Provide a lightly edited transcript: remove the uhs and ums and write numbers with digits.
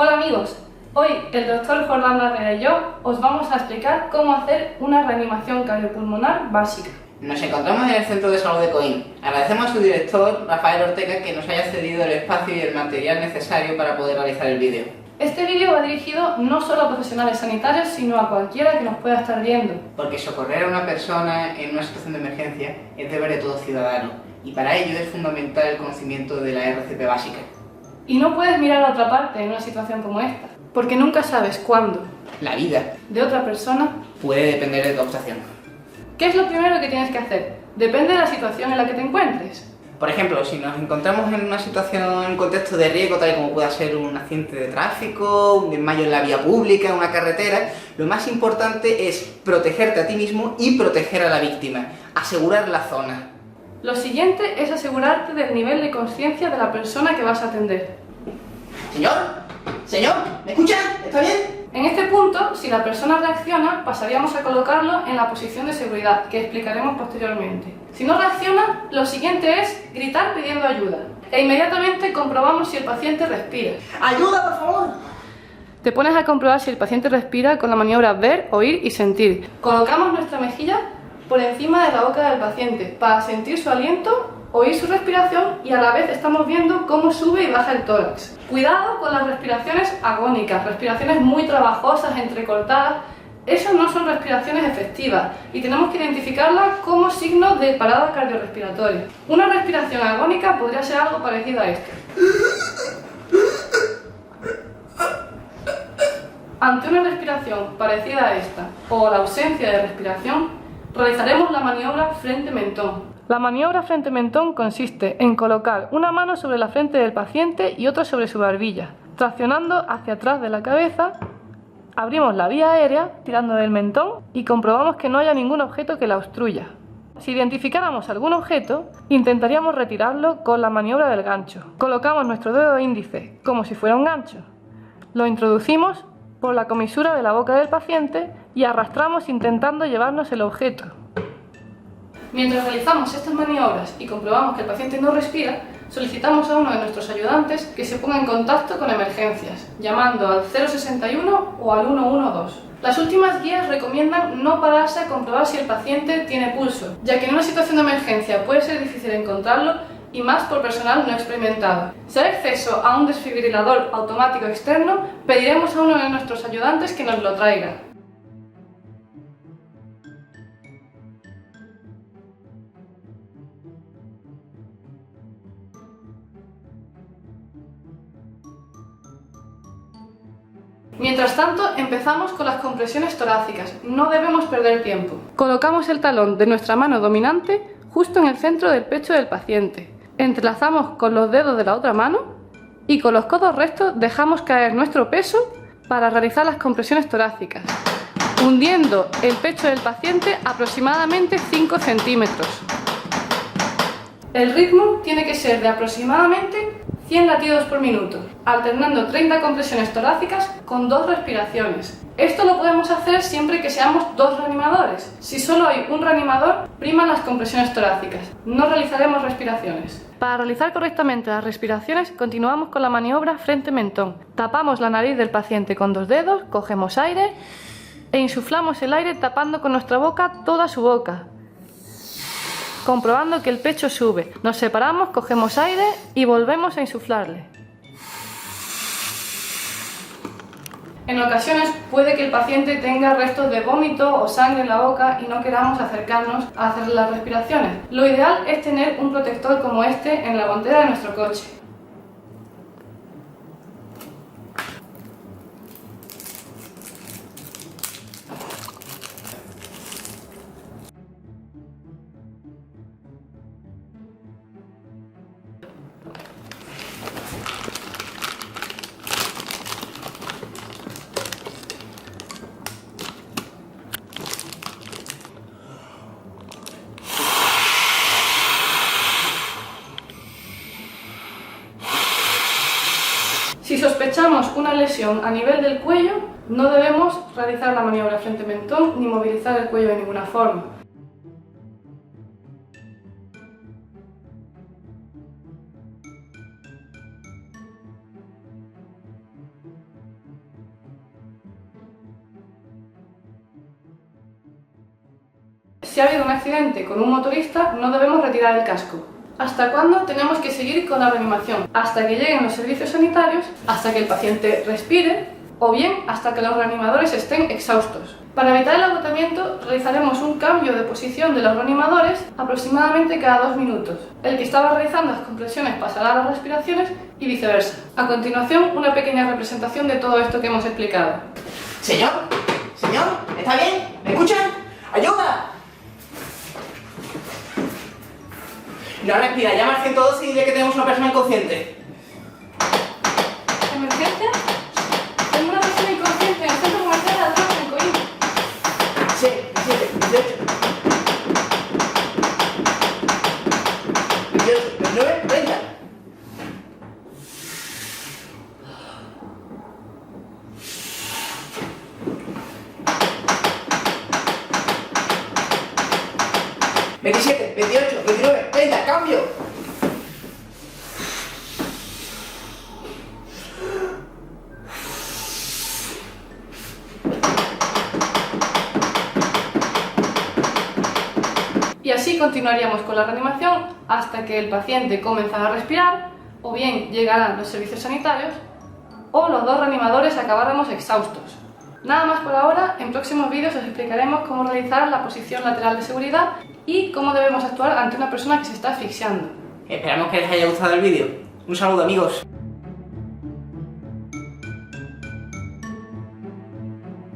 Hola amigos, hoy el doctor Jordán Larrea y yo os vamos a explicar cómo hacer una reanimación cardiopulmonar básica. Nos encontramos en el Centro de Salud de Coín. Agradecemos a su director, Rafael Ortega, que nos haya cedido el espacio y el material necesario para poder realizar el vídeo. Este vídeo va dirigido no solo a profesionales sanitarios, sino a cualquiera que nos pueda estar viendo. Porque socorrer a una persona en una situación de emergencia es deber de todo ciudadano, y para ello es fundamental el conocimiento de la RCP básica. Y no puedes mirar a otra parte en una situación como esta, porque nunca sabes cuándo La vida de otra persona puede depender de tu actuación. ¿Qué es lo primero que tienes que hacer? Depende de la situación en la que te encuentres. Por ejemplo, si nos encontramos en una situación, en un contexto de riesgo, tal como pueda ser un accidente de tráfico, un desmayo en la vía pública, en una carretera, lo más importante es protegerte a ti mismo y proteger a la víctima, asegurar la zona. Lo siguiente es asegurarte del nivel de conciencia de la persona que vas a atender. Señor, señor, ¿me escucha? ¿Está bien? En este punto, si la persona reacciona, pasaríamos a colocarlo en la posición de seguridad, que explicaremos posteriormente. Si no reacciona, lo siguiente es gritar pidiendo ayuda. E inmediatamente comprobamos si el paciente respira. ¡Ayuda, por favor! Te pones a comprobar si el paciente respira con la maniobra ver, oír y sentir. Colocamos nuestra mejilla por encima de la boca del paciente para sentir su aliento, oír su respiración y a la vez estamos viendo cómo sube y baja el tórax. Cuidado con las respiraciones agónicas, respiraciones muy trabajosas, entrecortadas. Esas no son respiraciones efectivas y tenemos que identificarlas como signo de parada cardiorrespiratoria. Una respiración agónica podría ser algo parecido a esto. Ante una respiración parecida a esta o la ausencia de respiración, realizaremos la maniobra frente-mentón. La maniobra frente-mentón consiste en colocar una mano sobre la frente del paciente y otra sobre su barbilla. Traccionando hacia atrás de la cabeza, abrimos la vía aérea tirando del mentón y comprobamos que no haya ningún objeto que la obstruya. Si identificáramos algún objeto, intentaríamos retirarlo con la maniobra del gancho. Colocamos nuestro dedo índice como si fuera un gancho. Lo introducimos por la comisura de la boca del paciente y arrastramos intentando llevarnos el objeto. Mientras realizamos estas maniobras y comprobamos que el paciente no respira, solicitamos a uno de nuestros ayudantes que se ponga en contacto con emergencias, llamando al 061 o al 112. Las últimas guías recomiendan no pararse a comprobar si el paciente tiene pulso, ya que en una situación de emergencia puede ser difícil encontrarlo y más por personal no experimentado. Si hay acceso a un desfibrilador automático externo, pediremos a uno de nuestros ayudantes que nos lo traiga. Mientras tanto, empezamos con las compresiones torácicas. No debemos perder tiempo. Colocamos el talón de nuestra mano dominante justo en el centro del pecho del paciente. Entrelazamos con los dedos de la otra mano y con los codos rectos dejamos caer nuestro peso para realizar las compresiones torácicas, hundiendo el pecho del paciente aproximadamente 5 centímetros. El ritmo tiene que ser de aproximadamente 100 latidos por minuto, alternando 30 compresiones torácicas con 2 respiraciones. Esto lo podemos hacer siempre que seamos 2 reanimadores. Si solo hay un reanimador, priman las compresiones torácicas. No realizaremos respiraciones. Para realizar correctamente las respiraciones, continuamos con la maniobra frente-mentón. Tapamos la nariz del paciente con 2 dedos, cogemos aire e insuflamos el aire tapando con nuestra boca toda su boca, comprobando que el pecho sube. Nos separamos, cogemos aire y volvemos a insuflarle. En ocasiones puede que el paciente tenga restos de vómito o sangre en la boca y no queramos acercarnos a hacer las respiraciones. Lo ideal es tener un protector como este en la guantera de nuestro coche. Si sospechamos una lesión a nivel del cuello, no debemos realizar la maniobra frente-mentón ni movilizar el cuello de ninguna forma. si ha habido un accidente con un motorista, no debemos retirar el casco. ¿Hasta cuándo tenemos que seguir con la reanimación? Hasta que lleguen los servicios sanitarios, hasta que el paciente respire o bien hasta que los reanimadores estén exhaustos. Para evitar el agotamiento, realizaremos un cambio de posición de los reanimadores aproximadamente cada 2 minutos. El que estaba realizando las compresiones pasará a las respiraciones y viceversa. A continuación, una pequeña representación de todo esto que hemos explicado. Señor, ¿está bien? ¿Me escuchan? ¡Ayuda! No respira, llama al 112 y dile que tenemos una persona inconsciente. ¿Emergencia? Tengo una persona inconsciente en el centro comercial de Atrás, en Coín. Sí, 17, 18. 28, 29, 30. ¿27, 28, 29, 30, cambio? Y así continuaríamos con la reanimación hasta que el paciente comenzara a respirar, o bien llegarán los servicios sanitarios, o los 2 reanimadores acabáramos exhaustos. Nada más por ahora, en próximos vídeos os explicaremos cómo realizar la posición lateral de seguridad y cómo debemos actuar ante una persona que se está asfixiando. Esperamos que les haya gustado el vídeo. Un saludo, amigos.